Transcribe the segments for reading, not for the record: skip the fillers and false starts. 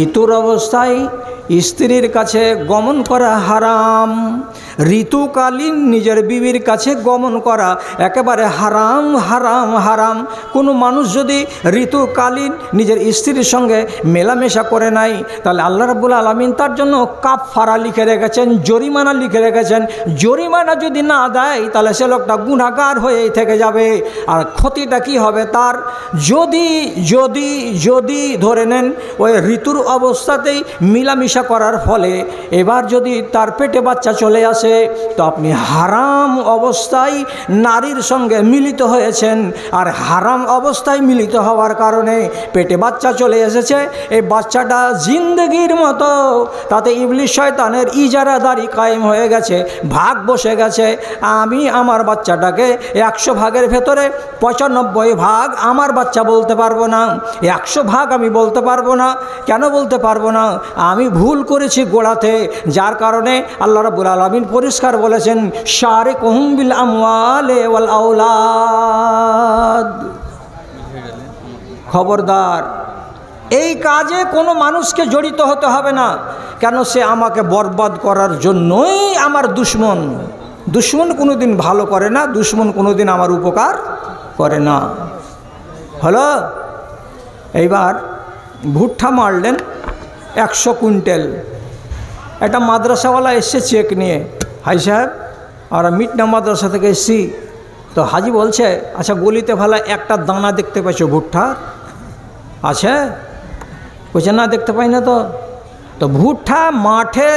ঋতুর অবস্থায় স্ত্রীর কাছে গমন করা হারাম। ঋতুকালীন নিজের বিবির কাছে গমন করা একেবারে হারাম হারাম হারাম। কোনো মানুষ যদি ঋতুকালীন নিজের স্ত্রীর সঙ্গে মেলামেশা করে নাই, তাহলে আল্লাহ রাব্বুল আলামিন তার জন্য কাফারা লিখে রেখেছেন, জরিমানা লিখে রেখেছেন। জরিমানা যদি না দেয় তাহলে সে লোকটা গুনাহগার হয়েই থেকে যাবে। আর ক্ষতিটা কি হবে তার? যদি যদি যদি ধরে নেন ওই ঋতুর অবস্থাতেই মিলামিশা করার ফলে এবার যদি তার পেটে বাচ্চা চলে আসে, তো আপনি হারাম অবস্থায় নারীর সঙ্গে মিলিত হয়েছেন। আর হারাম অবস্থায় মিলিত হওয়ার কারণে পেটে বাচ্চা চলে এসেছে। এই বাচ্চাটা জিন্দগির মতো তাতে ইবলিস শয়তানের ইজারাদারি কায়েম হয়ে গেছে, ভাগ বসে গেছে। আমি আমার বাচ্চাটাকে 100 ভাগের ভেতরে 95 ভাগ আমার বাচ্চা বলতে পারবো না, 100 ভাগ আমি বলতে পারবো না। কেন বলতে পারবো না? আমি ভুল করেছি গোড়াতে, যার কারণে আল্লাহ রাব্বুল আলামিন পরিষ্কার বলেছেন শারিকুহুম বিল আমওয়ালি ওয়াল আওলাদ। খবরদার, এই কাজে কোনো মানুষকে জড়িত হতে হবে না। কেন? সে আমাকে বরবাদ করার জন্যই আমার দুশ্মন। দুশ্মন কোনোদিন ভালো করে না, দুশ্মন কোনোদিন আমার উপকার করে না। হলো? এইবার ভুট্টা মারলেন 100 কুইন্টাল। একটা মাদ্রাসাওয়ালা এসছে চেক নিয়ে, হাই সাহেব আমরা মিটনা মাদ্রাসা থেকে এসছি। তো হাজি বলছে, আচ্ছা গলিতে ভালো একটা দানা দেখতে পাইছো ভুট্টার? আছে? বলছে না, দেখতে পাই না। তো ভুট্টা মাঠে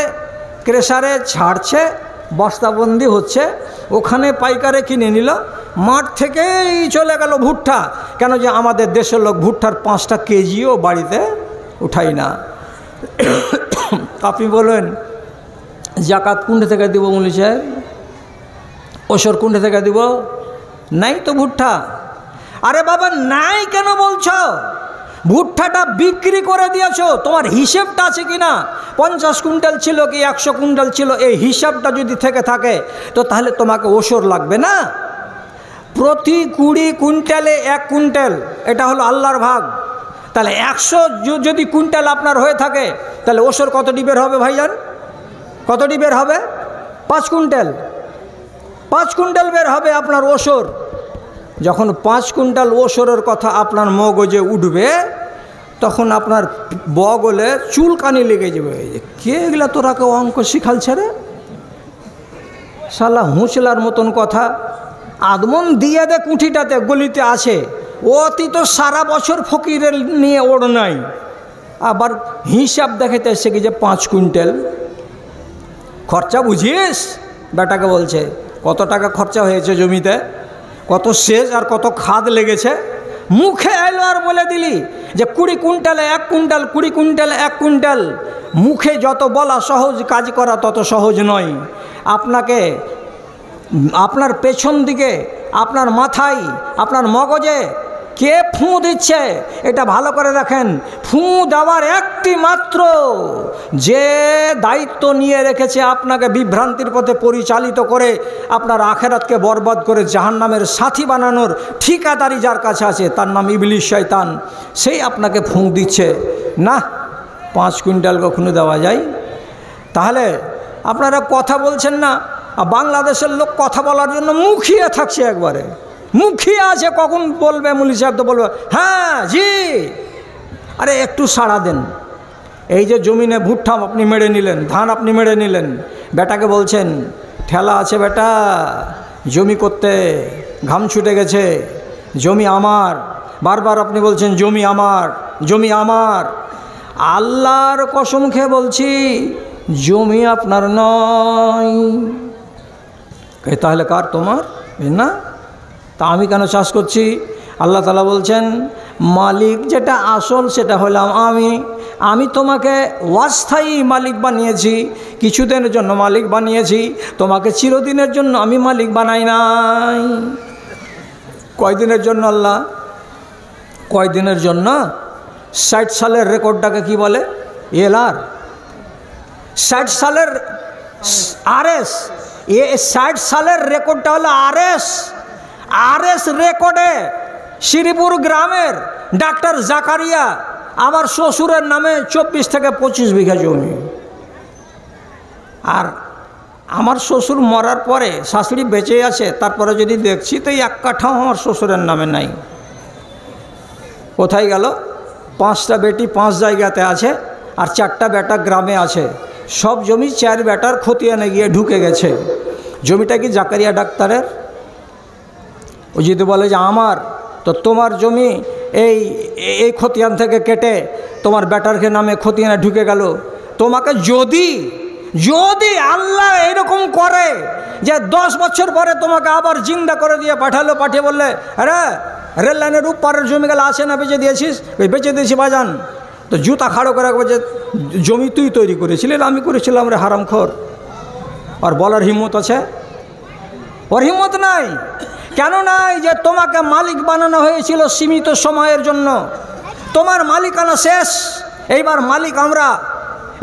ক্রেশারে ছাড়ছে, বস্তাবন্দি হচ্ছে, ওখানে পাইকারে কিনে নিল, মাঠ থেকেই চলে গেল ভুট্টা। কেন? যে আমাদের দেশের লোক ভুট্টার 5টা কেজিও বাড়িতে উঠাই না। আপনি বলেন জাকাত কোনটা থেকে দিব মৌলভী সাহেব? ওসর কোনটা থেকে দিব? নাই তো ভুট্টা। আরে বাবা নাই কেন বলছো? ভুট্টাটা বিক্রি করে দিয়েছো, তোমার হিসেবটা আছে কি না? 50 কুইন্টাল ছিল কি 100 কুইন্টাল ছিল, এই হিসাবটা যদি থেকে থাকে তো তাহলে তোমাকে ওসর লাগবে না। প্রতি 20 কুইন্টালে 1 কুইন্টাল, এটা হলো আল্লাহর ভাগ। তাহলে 100 যদি কুইন্টাল আপনার হয়ে থাকে, তাহলে ওসর কত ডিবের হবে ভাইজান? কত ডিবের হবে? 5 কুইন্টাল। 5 কুইন্টাল বের হবে আপনার ওসর। যখন 5 কুইন্টাল ওসরের কথা আপনার মগজে উঠবে, তখন আপনার বগলে চুলকানি লেগে যাবে। কে এগুলা তোরা কেউ অঙ্ক শিখালছে রে? শালা হুঁচলার মতন কথা। আদমন দিয়ে দে কুঠিটাতে গলিতে আছে, অতি তো সারা বছর ফকিরের নিয়ে ওড় নাই, আবার হিসাব দেখাতে এসে কি যে 5 কুইন্টাল খরচা বুঝিস? বেটাকে বলছে কত টাকা খরচা হয়েছে জমিতে, কত সেচ আর কত খাদ লেগেছে। মুখে এলো আর বলে দিলি যে 20 কুইন্টালে 1 কুইন্টাল, 20 কুইন্টালে 1 কুইন্টাল। মুখে যত বলা সহজ, কাজ করা তত সহজ নয়। আপনাকে আপনার পেছন দিকে, আপনার মাথায়, আপনার মগজে কে ফুঁ দিচ্ছে এটা ভালো করে দেখেন। ফুঁ দেওয়ার একটি মাত্র যে দায়িত্ব নিয়ে রেখেছে আপনাকে বিভ্রান্তির পথে পরিচালিত করে আপনার আখেরাতকে বরবাদ করে জাহান্নামের সাথী বানানোর ঠিকাদারি যার কাছে আছে, তার নাম ইবলিস শয়তান। সেই আপনাকে ফুঁ দিচ্ছে। না, 5 কুইন্টাল কখনো দেওয়া যায়? তাহলে আপনারা কথা বলছেন না। বাংলাদেশের লোক কথা বলার জন্য মুখিয়ে থাকছে, একবারে মুখিয়ে আছে। কখন বলবে মৌলভী সাহেব? তো বলবে হ্যাঁ জি। আরে একটু সাড়া দেন। এই যে জমিনে ভুট্টা আপনি মেরে নিলেন, ধান আপনি মেরে নিলেন, বেটাকে বলছেন ঠেলা আছে বেটা, জমি করতে ঘাম ছুটে গেছে, জমি আমার। বারবার আপনি বলছেন জমি আমার, জমি আমার। আল্লাহর কসম খেয়ে বলছি জমি আপনার নয়। তাহলে কার? তোমার না। তা আমি কেন চাষ করছি? আল্লাহ তাআলা বলছেন মালিক যেটা আসল সেটা হলাম আমি। আমি তোমাকে অস্থায়ী মালিক বানিয়েছি, কিছুদিনের জন্য মালিক বানিয়েছি, তোমাকে চিরদিনের জন্য আমি মালিক বানাই নাই। কয়দিনের জন্য আল্লাহ? কয়দিনের জন্য? 60 সালের রেকর্ডটাকে কি বলে? এলআর। 60 সালের আরএস। 60 সালের রেকর্ডটা হলো আরএস। আরএস রেকর্ডে শ্রীপুর গ্রামের ডাক্তার জাকারিয়া আমার শ্বশুরের নামে 24 থেকে 25 বিঘা জমি। আর আমার শ্বশুর মরার পরে শাশুড়ি বেঁচে আছে, তারপরে যদি দেখছি তো এই 1 কাঠাও আমার শ্বশুরের নামে নাই। কোথায় গেল? 5টা বেটি 5 জায়গাতে আছে, আর 4টা বেটা গ্রামে আছে। সব জমি 4 বেটার খতিয়ানে গিয়ে ঢুকে গেছে। জমিটা কি জাকারিয়া ডাক্তারের? ও যদি বলে যে আমার, তো তোমার জমি এই খতিয়ান থেকে কেটে তোমার বেটার নামে খতিয়ানে ঢুকে গেল। তোমাকে যদি আল্লাহ এরকম করে যে 10 বছর পরে তোমাকে আবার জিন্দা করে দিয়ে পাঠালো, পাঠিয়ে বললে আরে রেল লাইনের উপরের জমিগুলো আছে না, বেঁচে দিয়েছিস? বেঁচে দিয়েছি বাজান। তো জুতা খাড়ো করে রাখবো যে জমি তুই তৈরি করেছিলি, আমি করেছিলাম রে হারামখোর। আর বলার হিম্মত আছে? ওর হিম্মত নাই। কেন নাই? যে তোমাকে মালিক বানানো হয়েছিল সীমিত সময়ের জন্য। তোমার মালিকানা শেষ, এইবার মালিক আমরা।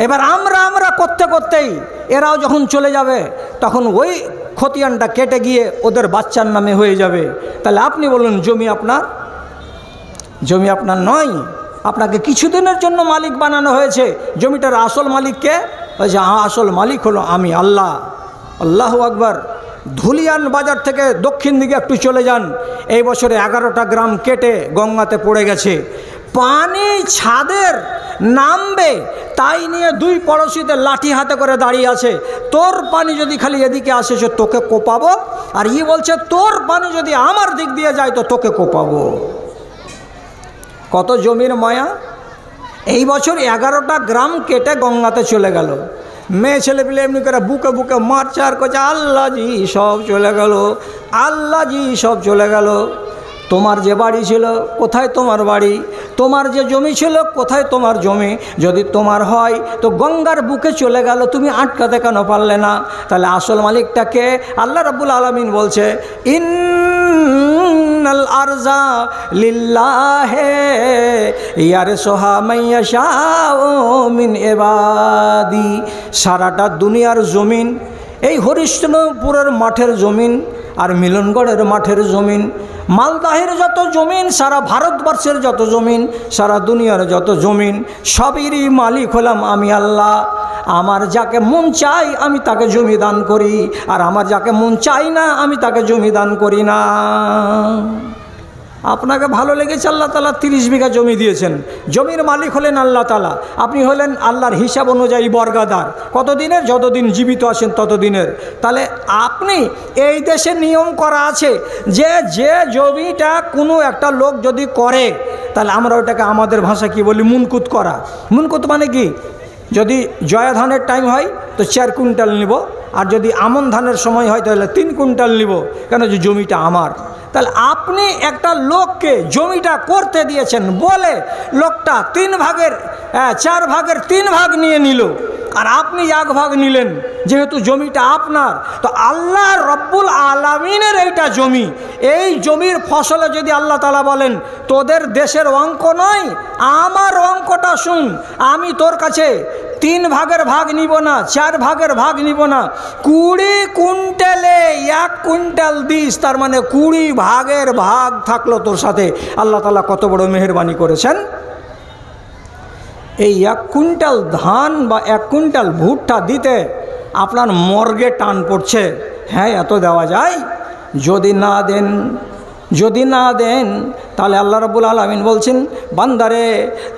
এবার আমরা করতে করতেই এরাও যখন চলে যাবে, তখন ওই খতিয়ানটা কেটে গিয়ে ওদের বাচ্চার নামে হয়ে যাবে। তাহলে আপনি বলুন জমি আপনার? জমি আপনার নয়। আপনাকে কিছুদিনের জন্য মালিক বানানো হয়েছে। জমিটার আসল মালিককে? বলছে আসল মালিক হলো আমি, আল্লাহ। আল্লাহু আকবার। ধুলিয়ান বাজার থেকে দক্ষিণ দিকে একটু চলে যান, এই বছরে 11টা গ্রাম কেটে গঙ্গাতে পড়ে গেছে। পানি ছাদের নামবে তাই নিয়ে 2 পড়োশিতে লাঠি হাতে করে দাঁড়িয়ে আছে। তোর পানি যদি খালি এদিকে আসে তো তোকে কোপাবো, আর ই বলছে তোর পানি যদি আমার দিক দিয়ে যায় তো তোকে কোপাবো। কত জমির মায়া! এই বছর 11টা গ্রাম কেটে গঙ্গাতে চলে গেল। মেয়ে ছেলে পেলে এমনি করে বুকে বুকে মারছে আর করছে আল্লাহ জি সব চলে গেল, আল্লাহ জি সব চলে গেল। তোমার যে বাড়ি ছিল কোথায় তোমার বাড়ি? তোমার যে জমি ছিল কোথায় তোমার জমি? যদি তোমার হয় তো গঙ্গার বুকে চলে গেল, তুমি আটকাতে কেন পারলে না? তাহলে আসল মালিকটাকে? আল্লাহ রাব্বুল আলামিন বলছে ইন্নাল আরজা লিল্লাহি ইয়ারসুহা মাইয়াশাউ মিন ইবাদি। সারাটা দুনিয়ার জমিন, এই হরিশ্চন্দ্রপুরের মাঠের জমিন আর মিলনগড়ের মাঠের জমিন, মালদাহের যত জমিন, সারা ভারতবর্ষের যত জমিন, সারা দুনিয়ার যত জমিন, সবেরই মালিক হলাম আমি আল্লাহ। আমার যাকে মন চাই আমি তাকে জমি দান করি, আর আমার যাকে মন চাই না আমি তাকে জমি দান করি না। আপনাকে ভালো লেগেছে, আল্লাহ তাআলা 30 বিঘা জমি দিয়েছেন, জমির মালিক হলেন আল্লাহ তাআলা, আপনি হলেন আল্লাহর হিসাব অনুযায়ী বর্গাদার। কতদিনের? যতদিন জীবিত আছেন ততদিনের। তাহলে আপনি এই দেশে নিয়ম করা আছে যে জমিটা কোনো একটা লোক যদি করে, তাহলে আমরা ওটাকে আমাদের ভাষা কি বলি? মুনকুত করা। মুনকুত মানে কি? যদি জয়া ধানের টাইম হয় তো 4 কুইন্টাল নিব, আর যদি আমন ধানের সময় হয় তাহলে 3 কুইন্টাল নিব, কেন? যে জমিটা আমার। তাহলে আপনি একটা লোককে জমিটা করতে দিয়েছেন বলে লোকটা 4 ভাগের 3 ভাগ নিয়ে নিল, আর আপনি 1 ভাগ নিলেন। যেহেতু জমিটা আপনার, তো আল্লাহ রব্বুল আলামিনের এইটা জমি, এই জমির ফসলে যদি আল্লাহ তাআলা বলেন তোদের দেশের অঙ্ক নয়, আমার অঙ্কটা শুন, আমি তোর কাছে 3 ভাগের ভাগ নিব না, 4 ভাগের ভাগ নিব না, 20 কুইন্টালে 1 কুইন্টাল দিস, তার মানে 20 ভাগের ভাগ থাকলো তোর সাথে। আল্লাহ তাআলা কত বড় মেহেরবানি করেছেন। এই 1 কুইন্টাল ধান বা 1 কুইন্টাল ভুট্টা দিতে আপনার মর্গে টান পড়ছে। হ্যাঁ, এত দেওয়া যায়? যদি না দেন তাহলে আল্লাহ রাব্বুল আলামিন বলছেন বান্দারে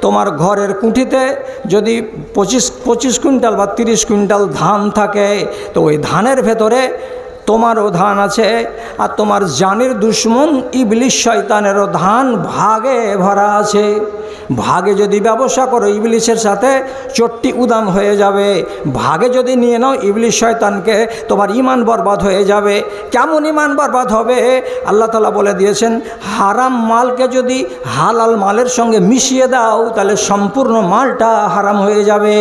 তোমার ঘরের কুঠিতে যদি 25 কুইন্টাল বা 30 কুইন্টাল ধান থাকে, তো ওই ধানের ভেতরে তোমারও ধান আছে, আর তোমার জানের দুশ্মন ইবলিশ শয়তানেরও ধান ভাগে ভরা আছে। ভাগে যদি ব্যবসা করো ইবলিশের সাথে চট্টি উদাম হয়ে যাবে, ভাগে যদি নিয়ে নাও ইবলিশ শয়তানকে, তোমার ঈমান বরবাদ হয়ে যাবে। কেমন ঈমান বরবাদ হবে? আল্লাহ তাআলা বলে দিয়েছেন হারাম মালকে যদি হালাল মালের সঙ্গে মিশিয়ে দাও তাহলে সম্পূর্ণ মালটা হারাম হয়ে যাবে,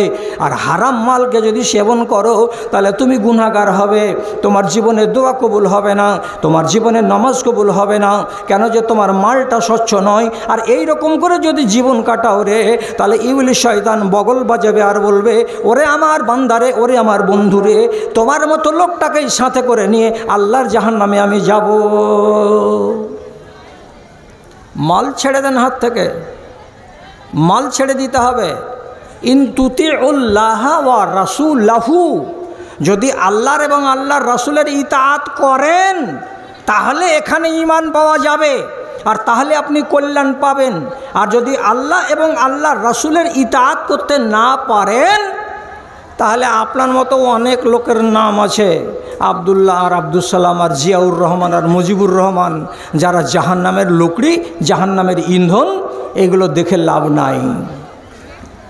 আর হারাম মালকে যদি সেবন করো তাহলে তুমি গুনাহগার হবে, তোমার জীবনে দোয়া কবুল হবে না, তোমার জীবনে নামাজ কবুল হবে না। কেন? যে তোমার মালটা স্বচ্ছ নয়। আর এই রকম করে যদি জীবন কাটাও রে, তাহলে ইবলিশ শয়তান বগল বাজাবে আর বলবে ওরে আমার বান্দারে, ওরে আমার বন্ধুরে, তোমার মতো লোকটাকেই সাথে করে নিয়ে আল্লাহর জাহান্নামে আমি যাব। মাল ছেড়ে দেন হাত থেকে, মাল ছেড়ে দিতে হবে। ইন তুতিউল্লাহ ওয়া রাসূলাহু, যদি আল্লাহর এবং আল্লাহর রাসূলের ইতাআত করেন তাহলে এখানে ঈমান পাওয়া যাবে, আর তাহলে আপনি কল্যাণ পাবেন। আর যদি আল্লাহ এবং আল্লাহর রাসূলের ইতাআত করতে না পারেন তাহলে আপনার মতো অনেক লোকের নাম আছে, আব্দুল্লাহ আর আব্দুল সালাম আর জিয়াউর রহমান আর মুজিবুর রহমান, যারা জাহান্নামের লকড়ি, জাহান্নামের ইন্ধন, এগুলো দেখে লাভ নাই।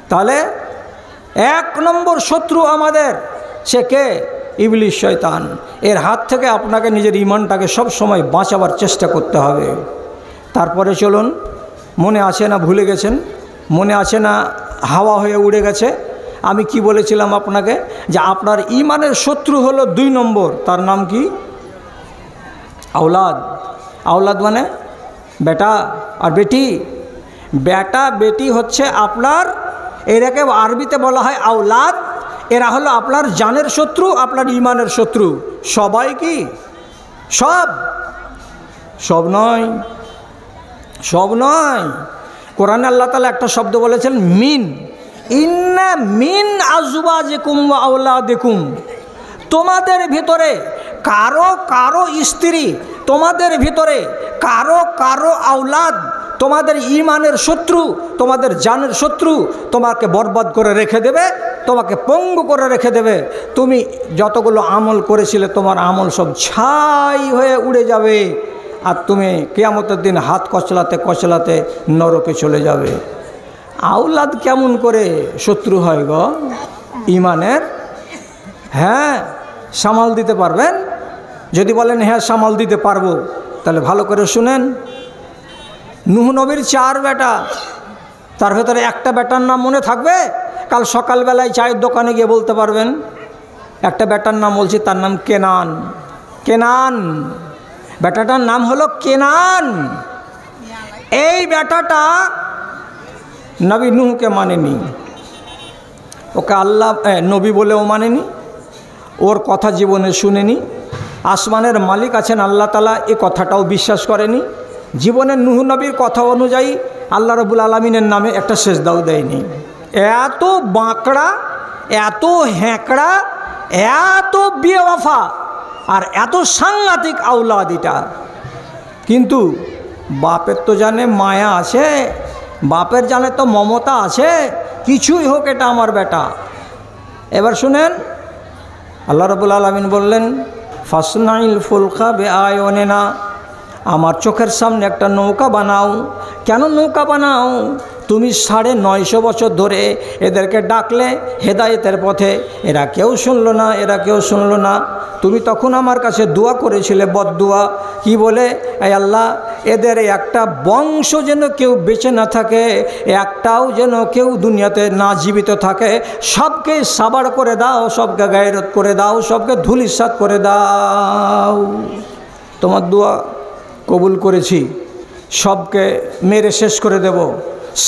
তাহলে 1 নম্বর শত্রু আমাদের, সে কে? ইবলিস, শয়তান। এর হাত থেকে আপনাকে নিজের ঈমানটাকে সব সময় বাঁচাবার চেষ্টা করতে হবে। তারপরে চলুন, মনে আছে না ভুলে গেছেন? মনে আছে না হাওয়া হয়ে উড়ে গেছে? আমি কি বলেছিলাম আপনাকে? যে আপনার ঈমানের শত্রু হলো 2 নম্বর, তার নাম কি? আওলাদ। আওলাদ মানে বেটা আর বেটি। বেটা বেটি হচ্ছে আপনার, এরাকে আরবিতে বলা হয় আওলাদ। এরা হলো আপনার জানের শত্রু, আপনার ঈমানের শত্রু। সবাই কি? সব নয়, সব নয়। কোরআনে আল্লাহ তাআলা একটা শব্দ বলেছেন, মিন। ইন্না মিন আজওয়াজিকুম ওয়া আওলাদিকুম, তোমাদের ভিতরে কারো কারো স্ত্রী, তোমাদের ভিতরে কারো কারো আওলাদ, তোমাদের ঈমানের শত্রু, তোমাদের জানের শত্রু, তোমাকে বরবাদ করে রেখে দেবে, তোমাকে পঙ্গু করে রেখে দেবে। তুমি যতগুলো আমল করেছিলে তোমার আমল সব ছাই হয়ে উড়ে যাবে, আর তুমি কিয়ামতের দিন হাত কচলাতে কচলাতে নরকে চলে যাবে। আওলাদ কেমন করে শত্রু হয় গো ঈমানের? হ্যাঁ, সামাল দিতে পারবেন? যদি বলেন হ্যাঁ সামাল দিতে পারবো, তাহলে ভালো করে শুনেন। নূহ নবীর 4 বেটা, তার ভেতরে একটা বেটার নাম মনে থাকবে? কাল সকালবেলায় চায়ের দোকানে গিয়ে বলতে পারবেন। একটা বেটার নাম বলছি, তার নাম কেনান। কেনান, বেটাটার নাম হলো কেনান। এই বেটাটা নবী নূহকে মানেনি, ওকে আল্লাহ নবী বলেও মানেনি, ওর কথা জীবনে শুনেনি। আসমানের মালিক আছেন আল্লাহ তাআলা, এই কথাটাও বিশ্বাস করেনি। জীবনের নূহ নবীর কথা অনুযায়ী আল্লাহ রাব্বুল আলামিনের নামে একটা সেজদাও দেয়নি। এত বাঁকড়া, এত হ্যাঁকড়া, এত বেওয়াফা, আর এত সাংঘাতিক আওলাদ এটা। কিন্তু বাপের তো জানে মায়া আছে, বাপের জানে তো মমতা আছে, কিছুই হোক এটা আমার বেটা। এবার শুনেন, আল্লাহ রাব্বুল আলামিন বললেন, ফাসনাইল ফুলকা বিআয়ুনিনা, আমার চোখের সামনে একটা নৌকা বানাও। কেন নৌকা বানাও? তুমি 950 বছর ধরে এদেরকে ডাকলে হেদায়েতের পথে, এরা কেউ শুনলো না, এরা কেউ শুনলো না। তুমি তখন আমার কাছে দোয়া করেছিলে, বদদোয়া, কি বলে? এই আল্লাহ, এদের একটা বংশ যেন কেউ বেঁচে না থাকে, একটাও যেন কেউ দুনিয়াতে না জীবিত থাকে, সবকে সাবার করে দাও, সবকে গায়রত করে দাও, সবকে ধুলিসাৎ করে দাও। তোমার দোয়া কবুল করেছি, সবকে মেরে শেষ করে দেব।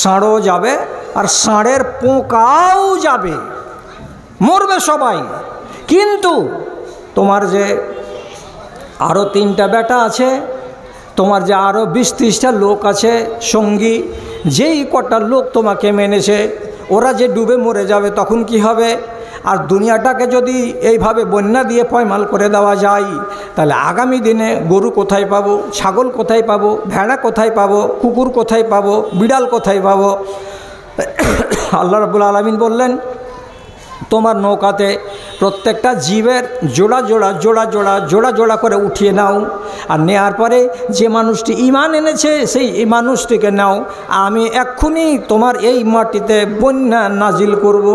ষাঁড়ও যাবে আর ষাঁড়ের পোকাও যাবে, মরবে সবাই। কিন্তু তোমার যে আরও 3টা বেটা আছে, তোমার যে আরও 20-30টা লোক আছে সঙ্গী, যেই কটা লোক তোমাকে মেনেছে, ওরা যে ডুবে মরে যাবে তখন কি হবে? আর দুনিয়াটাকে যদি এইভাবে বন্যা দিয়ে পয়মাল করে দেওয়া যায়, তাহলে আগামী দিনে গরু কোথায় পাবো, ছাগল কোথায় পাবো, ভেড়া কোথায় পাবো, কুকুর কোথায় পাবো, বিড়াল কোথায় পাবো? আল্লাহ রাব্বুল আলামিন বললেন, তোমার নৌকাতে প্রত্যেকটা জীবের জোড়া জোড়া জোড়া জোড়া জোড়া জোড়া করে উঠিয়ে নাও, আর নেওয়ার পরে যে মানুষটি ঈমান এনেছে সেই মানুষটিকে নাও। আমি এক্ষুনি তোমার এই মাটিতে বন্যা নাজিল করব।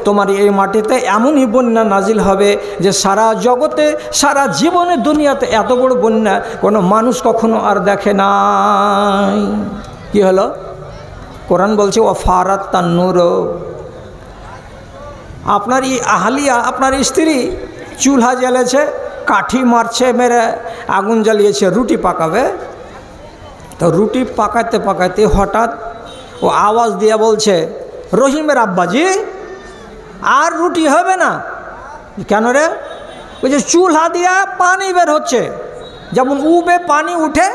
তোমার এই মাটিতে এমনই বন্যা নাজিল হবে যে সারা জগতে, সারা জীবনে, দুনিয়াতে এত বড় বন্যা কোনো মানুষ কখনো আর দেখে নাই। কি হলো? কোরআন বলছে ওয়াফারাত তান্নুর, আপনার আহলিয়া, আপনার স্ত্রী চুলহা জ্বালেছে, কাঠি মারছে, মেরে আগুন জ্বালিয়েছে, রুটি পাকাবে। তো রুটি পাকাতে পাকাতে হঠাৎ ও আওয়াজ দিয়ে বলছে, রহিমের আব্বাজি, আর রুটি হবে না। কেন রে? ওই যে চুলহা দিয়া পানি বের হচ্ছে, যেমন উবে পানি উঠে,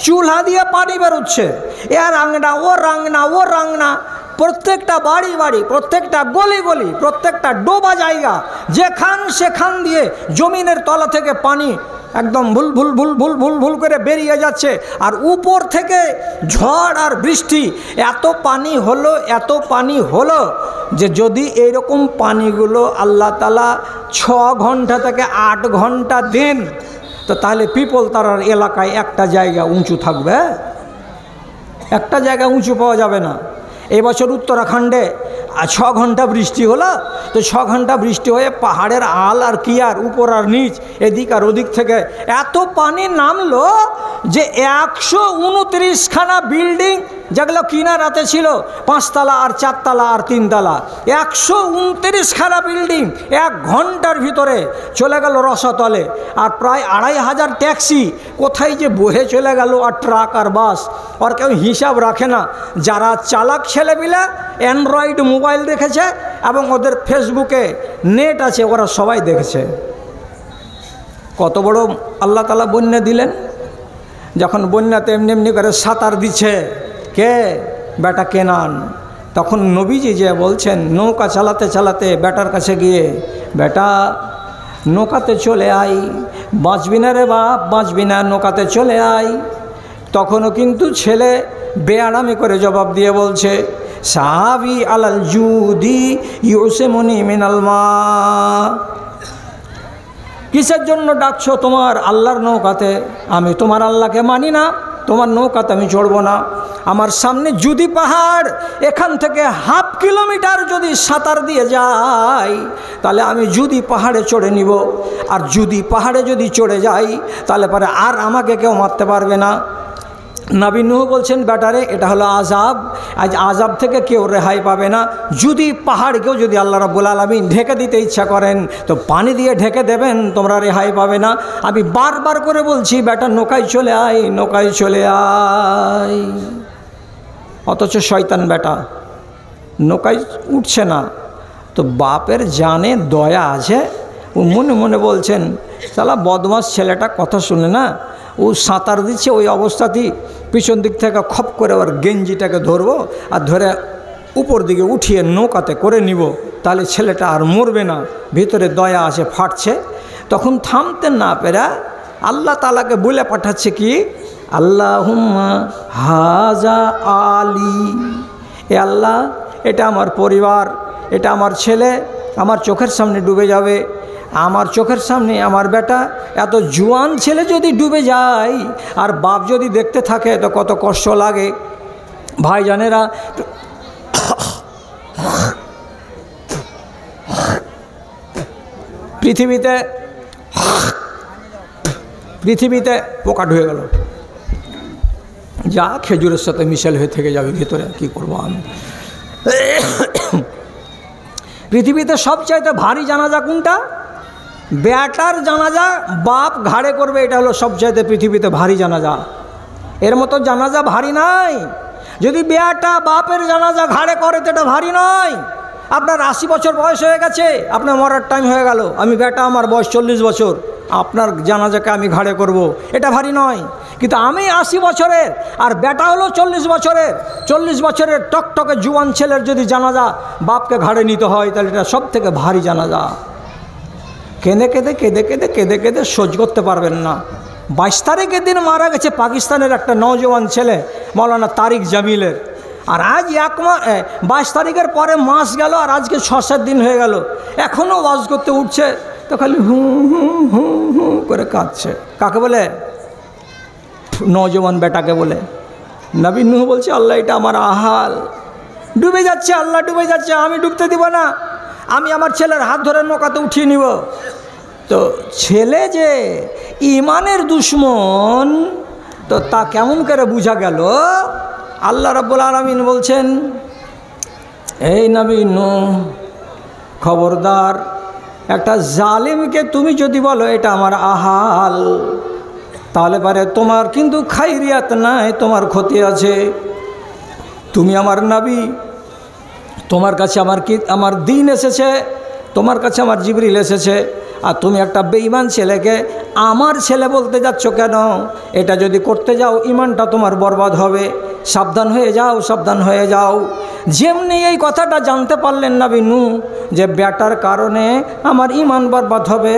চুলহা দিয়ে পানি বের হচ্ছে। এ রাংনা, ও রাংনা, ও রাংনা, প্রত্যেকটা বাড়ি বাড়ি, প্রত্যেকটা গলি গলি, প্রত্যেকটা ডোবা জায়গা, যেখান সেখান দিয়ে জমিনের তলা থেকে পানি একদম ভুল ভুল ভুল ভুল ভুল ভুল করে বেরিয়ে যাচ্ছে। আর উপর থেকে ঝড় আর বৃষ্টি, এত পানি হলো, এত পানি হলো যে যদি এইরকম পানিগুলো আল্লাহ তাআলা 6 ঘন্টা থেকে 8 ঘন্টা দেন, তো তাহলে পিপল তারার এলাকায় একটা জায়গা উঁচু থাকবে? একটা জায়গা উঁচু পাওয়া যাবে না। এবছর উত্তরাখণ্ডে 6 ঘন্টা বৃষ্টি হলো, তো 6 ঘন্টা বৃষ্টি হয়ে পাহাড়ের আল আর কিয়ার উপর আর নিচ, এদিক আর ওদিক থেকে এত পানি নামলো যে 129খানা বিল্ডিং, যেগুলো কিনারাতে ছিল 5 তলা আর 4 তলা আর 3 তলা, 129খানা বিল্ডিং 1 ঘন্টার ভিতরে চলে গেল রসাতলে। আর প্রায় 2500 ট্যাক্সি কোথায় যে বহে চলে গেল, আর ট্রাক আর বাস, আর কেউ হিসাব রাখে না। যারা চালাক ছেলেপিলে অ্যান্ড্রয়েড মোবাইল রেখেছে এবং ওদের ফেসবুকে নেট আছে, ওরা সবাই দেখেছে কত বড় আল্লাহ তাআলা বন্যা দিলেন। যখন বন্যাতে এমনি এমনি করে সাঁতার দিচ্ছে কে? বেটা কেনান। তখন নবীজি যে বলছেন নৌকা চালাতে চালাতে বেটার কাছে গিয়ে, বেটা নৌকাতে চলে আই, বাঁচবি না রে বাপ, বাঁচবি না, নৌকাতে চলে আই। তখনও কিন্তু ছেলে বেয়ারামি করে জবাব দিয়ে বলছে, সাহাবি আলাল জুদি ইউসেমনি মিনাল মা। কিসের জন্য ডাকছো? তোমার আল্লাহর নৌকাতে। আমি তোমার আল্লাহকে মানি না, তোমার নৌকাতে আমি চড়বো না। আমার সামনে জুদি পাহাড়, এখান থেকে হাফ কিলোমিটার যদি সাঁতার দিয়ে যাই তাহলে আমি জুদি পাহাড়ে চড়ে নিব। আর জুদি পাহাড়ে যদি চড়ে যাই তাহলে পরে আর আমাকে কেউ মারতে পারবে না। নবী নূহ বলছেন, বেটারে এটা হলো আযাব, আজ আযাব থেকে কেউ রেহাই পাবে না। যদি পাহাড়কেও যদি আল্লাহ রাব্বুল আলামিন ঢেকে দিতে ইচ্ছা করেন তো পানি দিয়ে ঢেকে দেবেন, তোমরা রেহাই পাবে না। আমি বারবার করে বলছি, বেটা নৌকায় চলে আয়, নৌকায় চলে আয়। অথচ শয়তান বেটা নৌকায় উঠছে না। তো বাপের জানে দয়া আছে, ও মনে মনে বলছেন, শালা বদমাস ছেলেটা কথা শুনে না, ও সাঁতার দিচ্ছে, ওই অবস্থাতেই পিছন দিক থেকে খপ করে ওর গেঞ্জিটাকে ধরবো আর ধরে উপর দিকে উঠিয়ে নৌকাতে করে নিব, তাহলে ছেলেটা আর মরবে না। ভিতরে দয়া আছে, ফাটছে। তখন থামতে না পেরে আল্লাহ তাআলাকে বলে পাঠাচ্ছে কি, আল্লাহুম্মা হাজা আলী, এ আল্লাহ এটা আমার পরিবার, এটা আমার ছেলে, আমার চোখের সামনে ডুবে যাবে। আমার চোখের সামনে আমার বেটা এত জোয়ান ছেলে যদি ডুবে যায় আর বাপ যদি দেখতে থাকে তো কত কষ্ট লাগে। ভাইজানেরা, পৃথিবীতে পোকা ঢুকে গেল, যা খেজুরের সাথে মিশেল হয়ে থেকে যাবে ভিতরে, কি করবো আমি। পৃথিবীতে সবচাইতে ভারী জানাজা কোনটা? বেটার জানাজা বাপ ঘাড়ে করবে, এটা হলো সবচাইতে পৃথিবীতে ভারী জানাজা। এর মতো জানাজা ভারী নাই। যদি বেটা বাপের জানাজা ঘাড়ে করে তো এটা ভারী নয়। আপনার 80 বছর বয়স হয়ে গেছে, আপনার মরার টাইম হয়ে গেল, আমি বেটা, আমার বয়স 40 বছর, আপনার জানাজাকে আমি ঘাড়ে করব, এটা ভারী নয়। কিন্তু আমি 80 বছরের আর বেটা হলো 40 বছরের, 40 বছরের টকটকে জুয়ান ছেলের যদি জানাজা বাপকে ঘাড়ে নিতে হয় তাহলে এটা সব থেকে ভারী জানাজা। কেঁদে কেঁদে কেঁদে কেঁদে কেঁদে কেঁদে সহ্য করতে পারবেন না। 22 তারিখের দিন মারা গেছে পাকিস্তানের একটা নওজোয়ান ছেলে, মৌলানা তারিক জামিলের। আর আজ 22 তারিখের পরে মাস গেল আর আজকে 6-7 দিন হয়ে গেল, এখনও ওয়াজ করতে উঠছে তো খালি হু হু হু হু করে কাঁদছে। কাকে বলে? নওজোয়ান বেটাকে বলে। নবী নূহ বলছে, আল্লাহ এটা আমার আহাল, ডুবে যাচ্ছে, আল্লাহ ডুবে যাচ্ছে, আমি ডুবতে দিব না, আমি আমার ছেলের হাত ধরে নৌকাতে উঠিয়ে নিব। তো ছেলে যে ইমানের দুশ্মন, তো তা কেমন করে বোঝা গেল? আল্লাহ রাব্বুল আলামিন বলছেন, এই নবী নূহ খবরদার, একটা জালিমকে তুমি যদি বলো এটা আমার আহাল, তাহলে পারে তোমার কিন্তু খাইরিয়াত নাই, তোমার ক্ষতি আছে। তুমি আমার নবী, তোমার কাছে আমার দিন এসেছে, তোমার কাছে আমার জিবরিল এসেছে, আর তুমি একটা বেঈমান ছেলেকে আমার ছেলে বলতে যাচ্ছ কেন? এটা যদি করতে যাও ইমানটা তোমার বরবাদ হবে। সাবধান হয়ে যাও, সাবধান হয়ে যাও। যেমনি এই কথাটা জানতে পারলেন নবী নূহ যে বেটার কারণে আমার ঈমান বরবাদ হবে,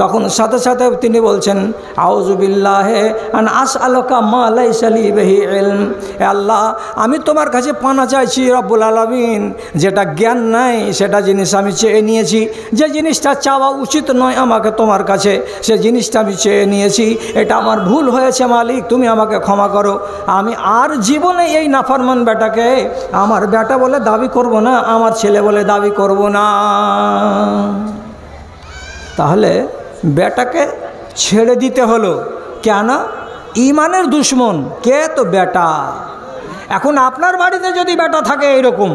তখন সাথে সাথে তিনি বলছেন আউযু বিল্লাহি আন আসআলুকা মা লাইসা লি বিহি ইলম। হে আল্লাহ, আমি তোমার কাছে পানা চাইছি রব্বুল আলামিন, যেটা জ্ঞান নাই সেটা জিনিস আমি চেয়ে নিয়েছি, যে জিনিসটা চাওয়া উচিত নয় আমাকে তোমার কাছে, সে জিনিসটা আমি চেয়ে নিয়েছি। এটা আমার ভুল হয়েছে মালিক, তুমি আমাকে ক্ষমা করো। আমি আর জীবনে এই নাফরমান বেটাকে আমার বেটা বলে দাবি করব না, আমার ছেলে বলে দাবি করব না। তাহলে বেটাকে ছেড়ে দিতে হলো কেন? ঈমানের দুশমন কে? তো বেটা। এখন আপনার বাড়িতে যদি বেটা থাকে এইরকম,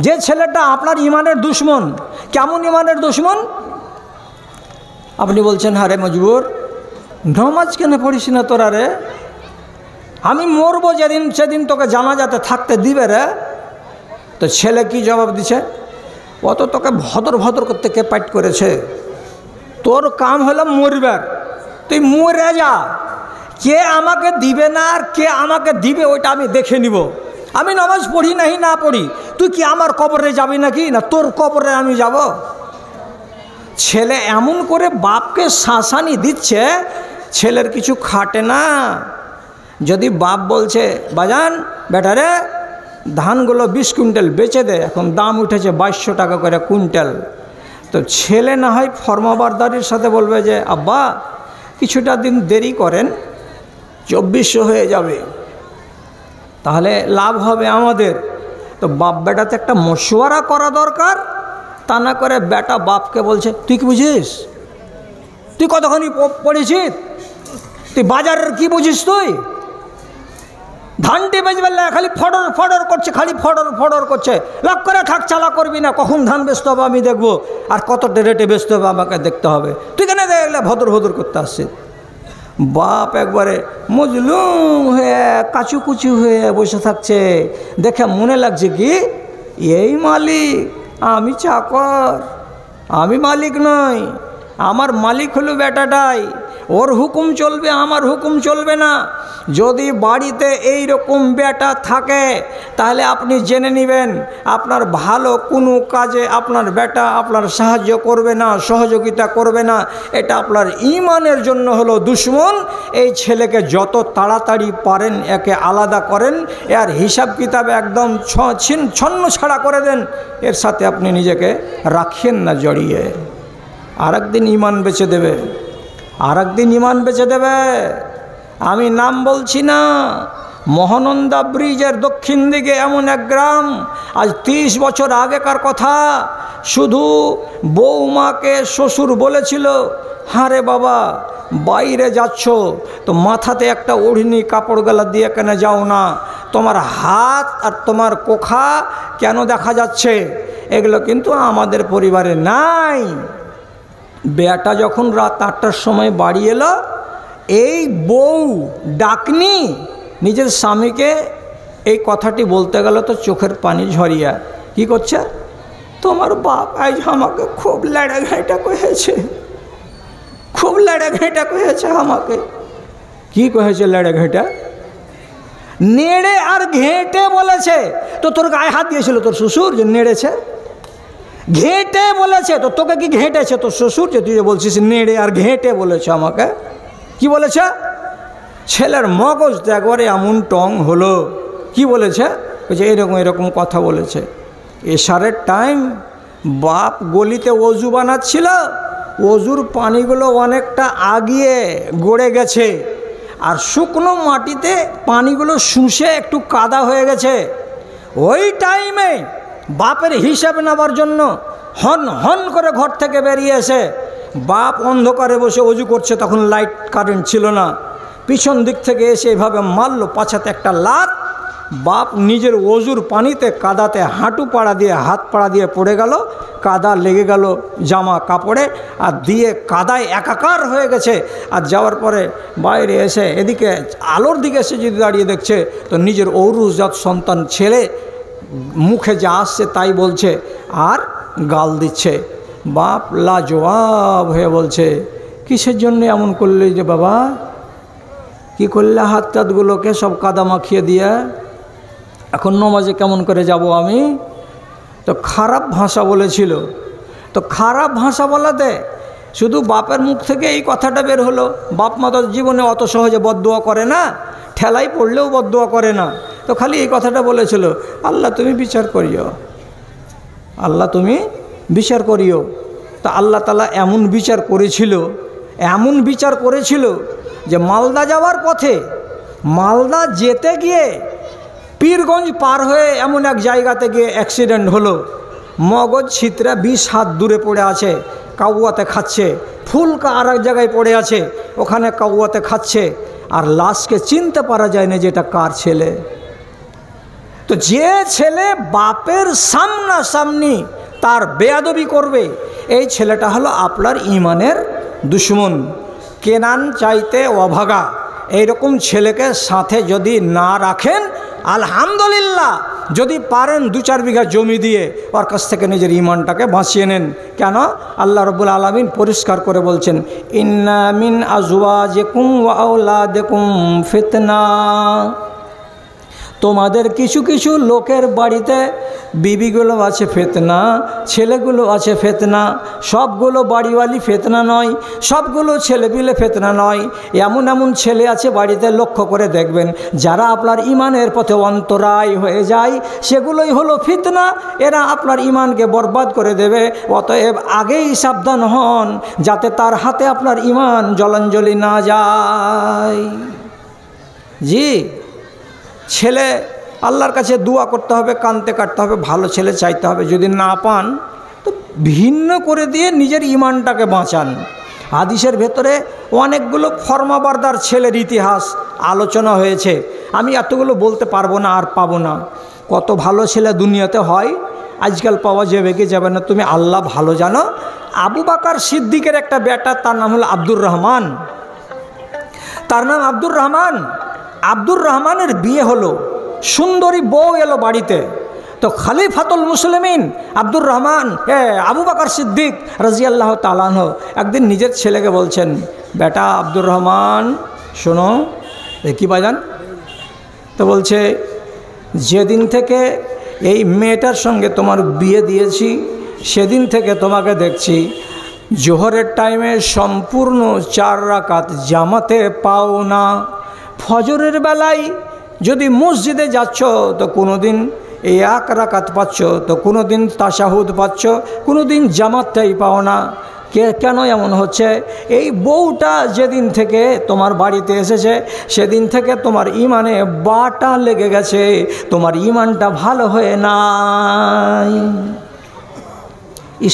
যে ছেলেটা আপনার ঈমানের দুশমন, কেমন ঈমানের দুশমন? আপনি বলছেন হারে মজবুর, নমাজ কেন পড়িস না তোরা রে? আমি মরবো যেদিন সেদিন তোকে জানাজাতে থাকতে দিবে রে। তো ছেলে কি জবাব দিছে? অত তোকে ভদর ভদর করতে কে পাইট করেছে? তোর কাম হলো মরবার, তুই মরে যা। কে আমাকে দিবে না আর কে আমাকে দিবে ওইটা আমি দেখে নিব। আমি নামাজ পড়ি নাহি না পড়ি, তুই কি আমার কবরে যাবি নাকি? না তোর কবরে আমি যাব? ছেলে এমন করে বাপকে শাসানি দিচ্ছে, ছেলের কিছু খাটে না। যদি বাপ বলছে বাজান বেটারে ধানগুলো 20 কুইন্টাল বেচে দে, এখন দাম উঠেছে 2200 টাকা করে কুইন্টাল, তো ছেলে না হয় ফরমাবারদারির সাথে বলবে যে আব্বা কিছুটা দিন দেরি করেন, 2400 হয়ে যাবে, তাহলে লাভ হবে আমাদের। তো বাপ বেটাতে একটা মশওয়ারা করা দরকার। তা না করে বেটা বাপকে বলছে তুই কি বুঝিস? তুই কতখানি পড়েছিস? তুই বাজারের কি বুঝিস? তুই ধানটি বেচবে খালি ফডর ফডর করছে, খালি ফডর ফডর করছে। লক করে থাক, চালা করবি না, কখন ধান বেচতে হবে আমি দেখবো, আর কত রেটে বেচতে হবে আমাকে দেখতে হবে। তুই কেন দেখলে ভদর ভদর করতে আসছিস? বাপ একবারে মজলুম হয়ে কাচুকুচু হয়ে বসে থাকছে। দেখে মনে লাগছে কি এই মালিক, আমি চাকর, আমি মালিক নই। আমার মালিক হলো বেটাটাই, ওর হুকুম চলবে, আমার হুকুম চলবে না। যদি বাড়িতে এই রকম বেটা থাকে তাহলে আপনি জেনে নেবেন আপনার ভালো কোনো কাজে আপনার বেটা আপনার সাহায্য করবে না, সহযোগিতা করবে না। এটা আপনার ঈমানের জন্য হলো দুশমন। এই ছেলেকে যত তাড়াতাড়ি পারেন একে আলাদা করেন, এর হিসাব কিতাব একদম ছন্ন ছাড়া করে দেন, এর সাথে আপনি নিজেকে রাখেন না জড়িয়ে। আর একদিন ঈমান বেচে দেবে, আর একদিন ঈমান বেচে দেবে। আমি নাম বলছি না, মহানন্দা ব্রিজের দক্ষিণ দিকে এমন এক গ্রাম, আজ 30 বছর আগেকার কথা। শুধু বৌমাকে শ্বশুর বলেছিল হারে বাবা বাইরে যাচ্ছ তো মাথাতে একটা ওড়নি কাপড় গালা দিয়ে কেন যাও না? তোমার হাত আর তোমার কোখা কেন দেখা যাচ্ছে? এগুলো কিন্তু আমাদের পরিবারে নাই। বেটা যখন রাত 8টার সময় বাড়ি এলো, এই বউ ডাকনি নিজের স্বামীকে এই কথাটি বলতে গেল তো চোখের পানি ঝরিয়া কি করছে? তোমার বাপ আজ আমাকে খুব লেড়ে ঘেঁটা কহেছে, খুব লেড়ে ঘেঁটা কহেছে আমাকে। কি কহেছে লেড়ে ঘেঁটা? নেড়ে আর ঘেঁটে বলেছে। তো তোর গায়ে হাত দিয়েছিল তোর শ্বশুর যে নেড়েছে? ঘেঁটে বলেছে তো তোকে কি ঘেঁটেছে তোর শ্বশুর যে তুই বলছিস নেড়ে আর ঘেঁটে বলেছে আমাকে? কি বলেছে? ছেলের মগজটা একবারে এমন টং হলো। কি বলেছে? যে এরকম এরকম কথা বলেছে। এশারের টাইম, বাপ গলিতে অজু বানাচ্ছিল, অজুর পানিগুলো অনেকটা আগিয়ে গড়ে গেছে, আর শুকনো মাটিতে পানিগুলো শুষে একটু কাদা হয়ে গেছে। ওই টাইমে বাপের হিসাব নেওয়ার জন্য হন হন করে ঘর থেকে বেরিয়ে এসে বাপ অন্ধকারে বসে অজু করছে, তখন লাইট কারেন্ট ছিল না, পিছন দিক থেকে এসে এভাবে মারলো পাছাতে একটা লাত। বাপ নিজের অজুর পানিতে কাদাতে হাঁটু পাড়া দিয়ে হাত পাড়া দিয়ে পড়ে গেল, কাদা লেগে গেল জামা কাপড়ে, আর দিয়ে কাদায় একাকার হয়ে গেছে। আর যাওয়ার পরে বাইরে এসে এদিকে আলোর দিকে এসে যদি দাঁড়িয়ে দেখছে তো নিজের ঔরুজাত সন্তান ছেলে মুখে যা আসছে তাই বলছে আর গাল দিচ্ছে। বাপ লাজবাব হয়ে বলছে, কিসের জন্য এমন করলে যে বাবা? কি করলে হাত টাতগুলোকে সব কাদা মাখিয়ে দিয়ে? এখন নমাজে কেমন করে যাব আমি? তো খারাপ ভাষা বলেছিল। তো খারাপ ভাষা বলাতে শুধু বাপের মুখ থেকে এই কথাটা বের হলো। বাপ মা তো জীবনে অত সহজে বদদুয়া করে না, ঠেলাই পড়লেও বদদুয়া করে না। তো খালি এই কথাটা বলেছিল, আল্লাহ তুমি বিচার করিও, আল্লাহ তুমি বিচার করিও। তো আল্লাহ তাআলা এমন বিচার করেছিল যে মালদা যাওয়ার পথে, মালদা যেতে গিয়ে পীরগঞ্জ পার হয়ে এমন এক জায়গাতে গিয়ে অ্যাক্সিডেন্ট হলো। মগজ ছিত্রা 20 হাত দূরে পড়ে আছে, কাউয়াতে খাচ্ছে। ফুলকা আর এক জায়গায় পড়ে আছে, ওখানে কাউয়াতে খাচ্ছে। আর লাশকে চিনতে পারা যায় না যে এটা কার ছেলে। তো যে ছেলে বাপের সামনাসামনি তার বেয়াদবি করবে, এই ছেলেটা হলো আপনার ইমানের দুশমন, কেনান চাইতে অভাগা। এইরকম ছেলেকে সাথে যদি না রাখেন, আলহামদুলিল্লাহ, যদি পারেন 2-4 বিঘা জমি দিয়ে ওর কাছ থেকে নিজের ইমানটাকে বাঁচিয়ে নেন। কেন? আল্লাহ রাব্বুল আলামিন পরিষ্কার করে বলছেন, ইন্না মিন আজওয়াজিকুম ওয়া আওলাদিকুম ফিতনা। তোমাদের কিছু কিছু লোকের বাড়িতে বিবিগুলো আছে ফিতনা, ছেলেগুলো আছে ফিতনা। সবগুলো বাড়িওয়ালি ফিতনা নয়, সবগুলো ছেলেপিলে ফিতনা নয়। এমন এমন ছেলে আছে বাড়িতে, লক্ষ্য করে দেখবেন, যারা আপনার ইমানের পথে অন্তরায় হয়ে যায়, সেগুলোই হলো ফিতনা। এরা আপনার ইমানকে বরবাদ করে দেবে। অতএব আগেই সাবধান হন, যাতে তার হাতে আপনার ইমান জলাঞ্জলি না যায়। জি, ছেলে আল্লাহর কাছে দোয়া করতে হবে, কানতে কাটতে হবে, ভালো ছেলে চাইতে হবে। যদি না পান তো ভিন্ন করে দিয়ে নিজের ইমানটাকে বাঁচান। হাদিসের ভেতরে অনেকগুলো ফরমাবারদার ছেলের ইতিহাস আলোচনা হয়েছে। আমি এতগুলো বলতে পারবো না, আর পাবো না। কত ভালো ছেলে দুনিয়াতে হয়, আজকাল পাওয়া যাবে কি যাবে না তুমি আল্লাহ ভালো জানো। আবু বকর সিদ্দিকের একটা বেটা, তার নাম হলো আব্দুর রহমান। তার নাম আব্দুর রহমান। আব্দুর রহমানের বিয়ে হলো, সুন্দরী বউ এলো বাড়িতে। তো খলিফাতুল মুসলিমিন আব্দুর রহমান আবু বকর সিদ্দিক রাদিয়াল্লাহু তাআলা আনহু একদিন নিজের ছেলেকে বলছেন, বেটা আব্দুর রহমান শোনো। কি বাজান? তো বলছে, যেদিন থেকে এই মেয়েটার সঙ্গে তোমার বিয়ে দিয়েছি, সেদিন থেকে তোমাকে দেখছি জোহরের টাইমে সম্পূর্ণ 4 রাকাত জামাতে পাও না। ফজরের বেলায় যদি মসজিদে যাচ্ছ তো কোনো দিন এই 1 রাকাত পাচ্ছ, তো কোনো দিন তাশাহুদ পাচ্ছ, কোনো দিন জামাতটাই পাও না। কেন এমন হচ্ছে? এই বউটা যেদিন থেকে তোমার বাড়িতে এসেছে, সেদিন থেকে তোমার ইমানে বাটা লেগে গেছে, তোমার ইমানটা ভালো হয়ে নাই।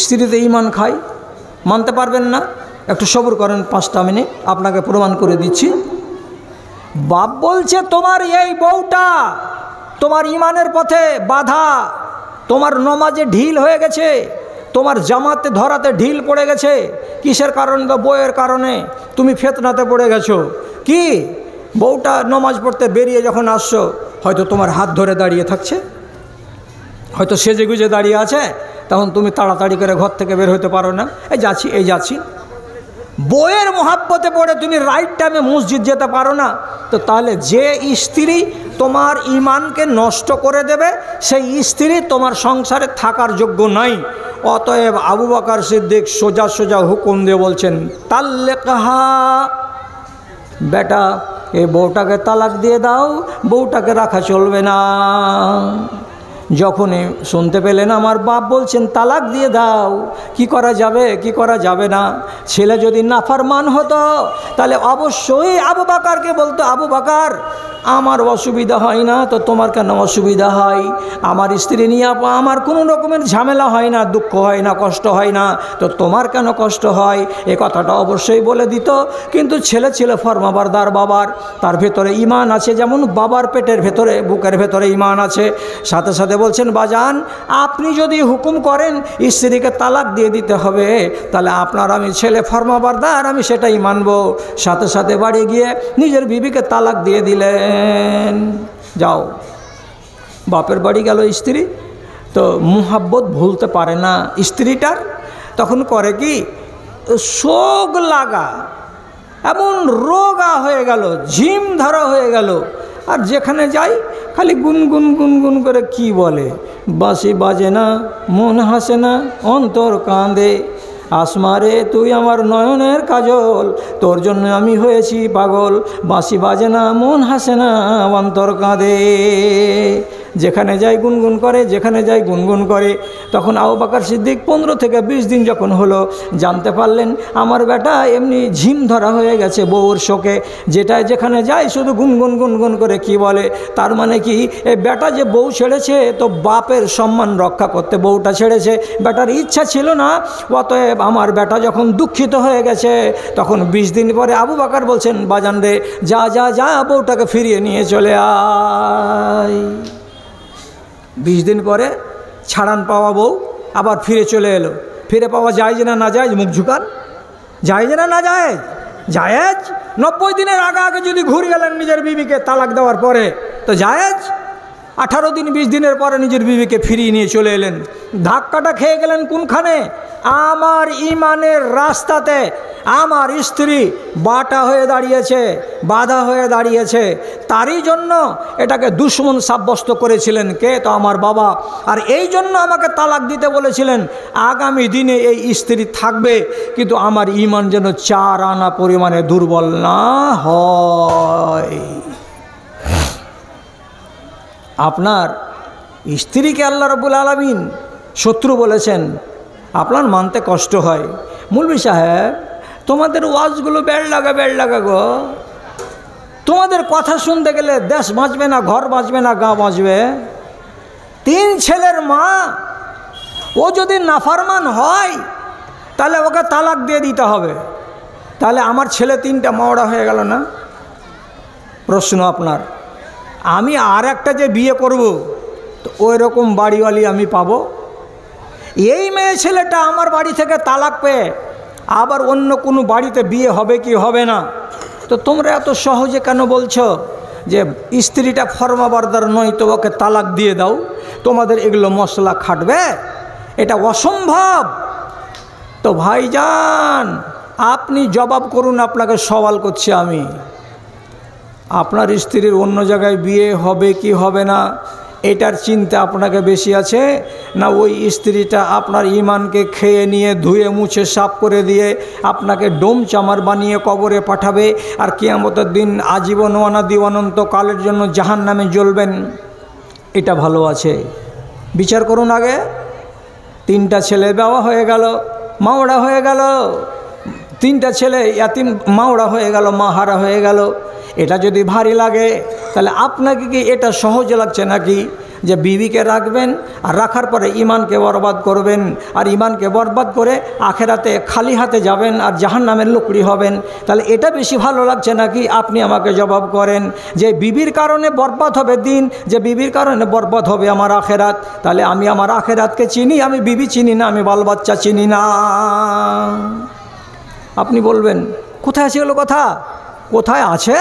স্ত্রীতে ইমান খায়, মানতে পারবেন না? একটু সবর করেন, 5টা মিনিট, আপনাকে প্রমাণ করে দিচ্ছি। বাপ বলছে, তোমার এই বউটা তোমার ইমানের পথে বাধা, তোমার নমাজে ঢিল হয়ে গেছে, তোমার জামাতে ধরাতে ঢিল পড়ে গেছে। কিসের কারণে? তো বউয়ের কারণে তুমি ফিতনাতে পড়ে গেছো। কি? বউটা নমাজ পড়তে বেরিয়ে যখন আসছো, হয়তো তোমার হাত ধরে দাঁড়িয়ে থাকছে, হয়তো সেজে গুজে দাঁড়িয়ে আছে, তখন তুমি তাড়াতাড়ি করে ঘর থেকে বের হতে পারো না, এই যাচ্ছি। বউয়ের মোহাব্বতে পড়ে তুমি রাইট টাইমে মসজিদ যেতে পারো না। তো তাহলে যে স্ত্রী তোমার ইমানকে নষ্ট করে দেবে, সেই স্ত্রী তোমার সংসারে থাকার যোগ্য নাই। অতএব আবু বকর সিদ্দিক সোজা সোজা হুকুম দিয়ে বলছেন, তাল্লিকহা, বেটা এই বউটাকে তালাক দিয়ে দাও, বউটাকে রাখা চলবে না। যখনই শুনতে পেলেন আমার বাপ বলছেন তালাক দিয়ে দাও, কি করা যাবে কি করা যাবে না। ছেলে যদি নাফরমান হতো তাহলে অবশ্যই আবু বকরকে বলতো, আবু বকর আমার অসুবিধা হয় না তো তোমার কেন অসুবিধা হয়? আমার স্ত্রী নিয়ে আমার কোনো রকমের ঝামেলা হয় না, দুঃখ হয় না, কষ্ট হয় না, তো তোমার কেন কষ্ট হয়? এ কথাটা অবশ্যই বলে দিত। কিন্তু ছেলে ছিল ফরমাবারদার বাবার, তার ভেতরে ইমান আছে, যেমন বাবার পেটের ভেতরে বুকের ভেতরে ইমান আছে। সাথে সাথে বলছেন, বাজান আপনি যদি হুকুম করেন স্ত্রীকে তালাক দিয়ে দিতে হবে, তাহলে আপনার আমি ছেলে ফরমাবারদার, আমি সেটাই মানব। সাথে সাথে বাড়ি গিয়ে নিজের বিবিকে তালাক দিয়ে দিলেন। যাও, বাপের বাড়ি গেল স্ত্রী, তো মুহাব্বত ভুলতে পারে না স্ত্রীটার। তখন করে কি শোক লাগা, এমন রোগা হয়ে গেল, ঝিম ধরা হয়ে গেল। আর যেখানে যাই খালি গুনগুন গুনগুন করে কি বলে, বাঁশি বাজে না, মন হাসে না, অন্তর কাঁদে, আসমারে তুই আমার নয়নের কাজল, তোর জন্য আমি হয়েছি পাগল, বাঁশি বাজে না, মন হাসে না, অন্তর কাঁদে। যেখানে যাই গুনগুন করে, যেখানে যাই গুনগুন করে। তখন আবু বকর সিদ্দিক 15 থেকে 20 দিন যখন হলো, জানতে পারলেন আমার বেটা এমনি ঝিম ধরা হয়ে গেছে বউর শোকে, যেটায় যেখানে যায় শুধু গুনগুন গুনগুন করে কি বলে। তার মানে কি, এই বেটা যে বউ ছেড়েছে তো বাপের সম্মান রক্ষা করতে বউটা ছেড়েছে, বেটার ইচ্ছা ছিল না। অতএব আমার বেটা যখন দুঃখিত হয়ে গেছে, তখন 20 দিন পরে আবু বকর বলছেন, বাজান রে যা যা যা, বউটাকে ফিরিয়ে নিয়ে চলে আয়। 20 দিন পরে ছাড়ান পাওয়া বউ আবার ফিরে চলে এলো। ফিরে পাওয়া যায় যে না যায়, মুখ ঝুকান, যায় যে না যায়, জায়েজ। 90 দিনের আগে আগে যদি ঘুরে গেলেন নিজের বিবিকে তালাক দেওয়ার পরে তো জায়েজ। 18 দিন 20 দিনের পরে নিজের বিবিকে ফিরিয়ে নিয়ে চলে এলেন। ধাক্কাটা খেয়ে গেলেন কোনখানে? আমার ইমানের রাস্তাতে আমার স্ত্রী বাটা হয়ে দাঁড়িয়েছে, বাধা হয়ে দাঁড়িয়েছে। তারই জন্য এটাকে দুশমন সাব্যস্ত করেছিলেন কে? তো আমার বাবা। আর এই জন্য আমাকে তালাক দিতে বলেছিলেন। আগামী দিনে এই স্ত্রী থাকবে, কিন্তু আমার ইমান যেন 4 আনা পরিমাণে দুর্বল না হয়। আপনার স্ত্রীকে আল্লাহ রাব্বুল আলামিন শত্রু বলেছেন, আপনার মানতে কষ্ট হয়। মৌলভী সাহেব, তোমাদের ওয়াজগুলো বেড় লাগা গো। তোমাদের কথা শুনতে গেলে দেশ বাঁচবে না, ঘর বাঁচবে না, গা বাঁচবে। 3 ছেলের মা, ও যদি নাফরমান হয় তাহলে ওকে তালাক দিয়ে দিতে হবে। তাহলে আমার ছেলে 3টা মাওড়া হয়ে গেল না? প্রশ্ন আপনার। আমি আর একটা যে বিয়ে করব, তো ওই রকম বাড়িওয়ালি আমি পাবো? এই মেয়ে ছেলেটা আমার বাড়ি থেকে তালাক পেয়ে আবার অন্য কোনো বাড়িতে বিয়ে হবে কি হবে না? তো তোমরা এত সহজে কেন বলছো যে স্ত্রীটা ফরমাবরদার নয়, তো ওকে তালাক দিয়ে দাও? তোমাদের এগুলো মশলা খাটবে? এটা অসম্ভব। তো ভাইজান আপনি জবাব করুন, আপনাকে সওয়াল করছি আমি। আপনার স্ত্রীর অন্য জায়গায় বিয়ে হবে কি হবে না এটার চিন্তা আপনাকে বেশি আছে, না ওই স্ত্রীটা আপনার ইমানকে খেয়ে নিয়ে ধুয়ে মুছে সাফ করে দিয়ে আপনাকে ডোম চামার বানিয়ে কবরে পাঠাবে, আর কিয়ামতের দিন আজীবন অনাদি অনন্ত কালের জন্য জাহান্নামে জ্বলবেন? এটা ভালো আছে? বিচার করুন আগে। 3টা ছেলে বাবা হয়ে গেল, মাওড়া হয়ে গেল। 3টা ছেলে ইয়াতিম মাওড়া হয়ে গেল, মাহারা হয়ে গেল। এটা যদি ভারী লাগে তাহলে আপনাকে কি এটা সহজ লাগছে নাকি যে বিবিকে রাখবেন আর রাখার পরে ইমানকে বরবাদ করবেন, আর ইমানকে বরবাদ করে আখেরাতে খালি হাতে যাবেন আর জাহান্নামের লুকড়ি হবেন? তাহলে এটা বেশি ভালো লাগছে নাকি? আপনি আমাকে জবাব করেন। যে বিবির কারণে বরবাদ হবে দিন, যে বিবির কারণে বরবাদ হবে আমার আখেরাত, তাহলে আমি আমার আখেরাতকে চিনি, আমি বিবি চিনি না, আমি বাল বাচ্চা চিনি না। আপনি বলবেন কোথায় আছে এগুলো কথা? কোথায় আছে?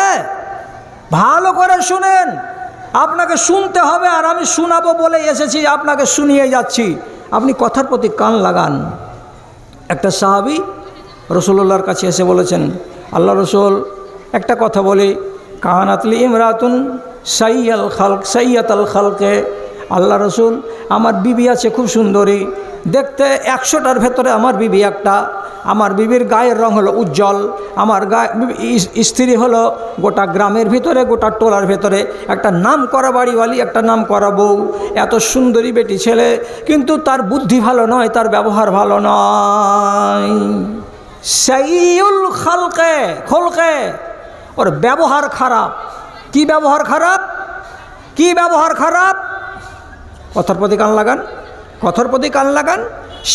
ভালো করে শুনেন, আপনাকে শুনতে হবে। আর আমি শোনাবো বলে এসেছি, আপনাকে শুনিয়ে যাচ্ছি। আপনি কথার প্রতি কান লাগান। একটা সাহাবী রাসূলুল্লাহর কাছে এসে বলেছেন, আল্লাহ রসুল একটা কথা বলি, কানাতলি ইমরাতুন সাইয়াতাল খালকে। আল্লাহ রসুল আমার বিবি আছে খুব সুন্দরী, দেখতে 100টার ভেতরে আমার বিবি একটা। আমার বিবির গায়ের রং হলো উজ্জ্বল, আমার স্ত্রী হলো গোটা গ্রামের ভিতরে, গোটা টোলার ভেতরে একটা নাম করা বাড়িওয়ালি, একটা নাম করা বউ। এত সুন্দরী বেটি ছেলে, কিন্তু তার বুদ্ধি ভালো নয়, তার ব্যবহার ভালো নয়। সাইয়ুল খালকে খলকে, ওর ব্যবহার খারাপ। কি ব্যবহার খারাপ? কি ব্যবহার খারাপ? কথার প্রতি কান লাগান, কথার প্রতি কান লাগান।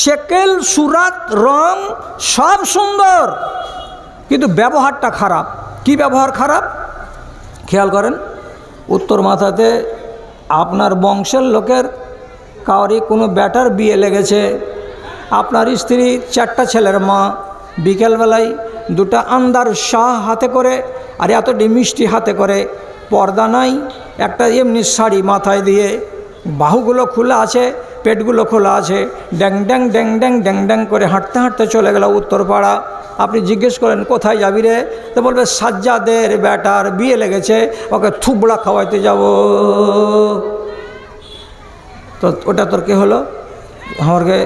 শেকেল সুরাত রং সব সুন্দর, কিন্তু ব্যবহারটা খারাপ। কি ব্যবহার খারাপ? খেয়াল করেন, উত্তর মাথাতে আপনার বংশের লোকের কাউরি কোনো ব্যাটার বিয়ে লেগেছে, আপনার স্ত্রী 4টা ছেলের মা, বিকেলবেলায় 2টা আন্দার শাহ হাতে করে আর এতটি মিষ্টি হাতে করে, পর্দা নাই, একটা এমনি শাড়ি মাথায় দিয়ে বাহুগুলো খোলা আছে, পেটগুলো খোলা আছে, ড্যাং ড্যাং ড্যাং ড্যাং ড্যাং ড্যাং করে হাঁটতে হাঁটতে চলে গেল উত্তরপাড়া। আপনি জিজ্ঞেস করেন কোথায় যাবি রে, তো বলবে সাজ্জাদের বেটার বিয়ে লেগেছে, ওকে থুবড়া খাওয়াইতে যাব। তো ওটা তোর কে হলো? আমাকে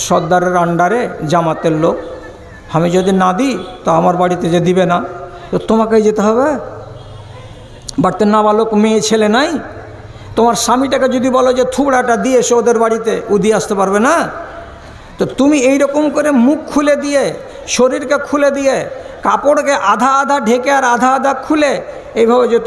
সর্দারের আন্ডারে জামাতের লোক, আমি যদি না দিই তো আমার বাড়িতে যে দিবে না, তো তোমাকেই যেতে হবে। বাড়িতে নাবালক মেয়ে ছেলে নাই, তোমার স্বামীটাকে যদি বলো যে থুবড়াটা দিয়ে এসো ওদের বাড়িতে, ও দিয়ে আসতে পারবে না। তো তুমি এই রকম করে মুখ খুলে দিয়ে, শরীরকে খুলে দিয়ে, কাপড়কে আধা আধা ঢেকে আর আধা আধা খুলে, এইভাবে যে